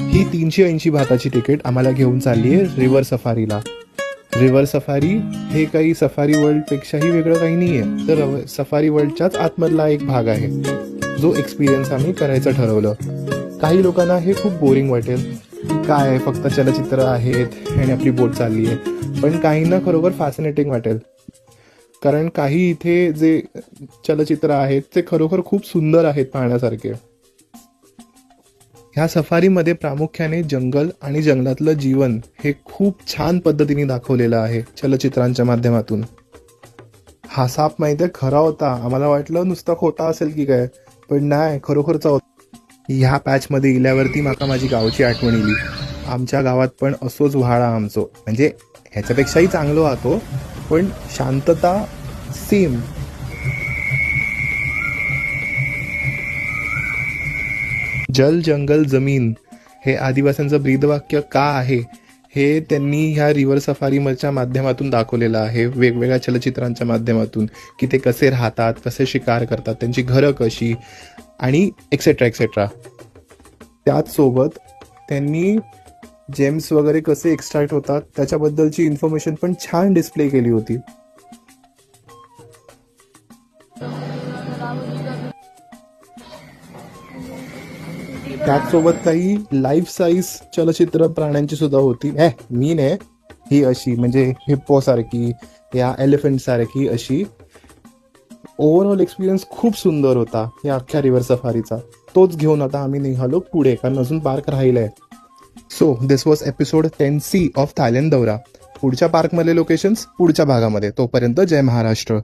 ही 380 भाताची तिकीट आम्हाला घेऊन चालली आहे रिव्हर सफारीला. रिव्हर सफारी हे काही सफारी वर्ल्डपेक्षाही वेगळं काही नाही आहे, तर सफारी वर्ल्डच्याच आतमधला एक भाग आहे जो एक्सपिरियन्स आम्ही करायचं ठरवलं. काही लोकांना हे खूप बोरिंग वाटेल, काय फक्त चलचित्र आहेत आणि आपली बोट चालली आहे, पण काहींना खरोखर फॅसिनेटिंग वाटेल, कारण काही इथे जे चलचित्र आहेत ते खरोखर खूप सुंदर आहेत पाहण्यासारखे. ह्या सफारीमध्ये प्रामुख्याने जंगल आणि जंगलातलं जीवन हे खूप छान पद्धतीने दाखवलेलं आहे चलचित्रांच्या माध्यमातून. हा साप माहितीये खरा होता, आम्हाला वाटलं नुसता खोटा असेल की काय, पण नाही, खरोखरचा होता. ह्या पॅचमध्ये गेल्यावरती माका माझी गावची आठवण येईल. आमच्या गावात पण असोच व्हाळा आमचो, म्हणजे ह्याच्यापेक्षाही चांगलं वाहतो, पण शांतता सेम. जल जंगल जमीन हे आदिवासींचं ब्रीदवाक्य का आहे हे त्यांनी ह्या रिव्हर सफारीच्या माध्यमातून दाखवलेलं आहे, वेगवेगळ्या चलचित्रांच्या माध्यमातून, की ते कसे राहतात, कसे शिकार करतात, त्यांची घरं कशी आणि एक्सेट्रा एक्सेट्रा. त्याच सोबत त्यांनी जेम्स वगैरे कसे एक्स्ट्रॅक्ट होतात त्याच्याबद्दलची इन्फॉर्मेशन पण छान डिस्प्ले केली होती. त्याचसोबत काही लाईफ साईज चलचित्र प्राण्यांची सुद्धा होती. मी नाही, ही अशी म्हणजे हिप्पो सारखी या एलिफंट सारखी अशी. ओव्हरऑल एक्सपिरियन्स खूप सुंदर होता या अख्ख्या रिव्हर सफारीचा. तोच घेऊन आता आम्ही निघालो पुढे, कारण अजून पार्क राहिलाय. So this was episode 10C of Thailand दौरा. पुढच्या पार्कमधले लोकेशन्स पुढच्या भागामध्ये. तोपर्यंत जय महाराष्ट्र.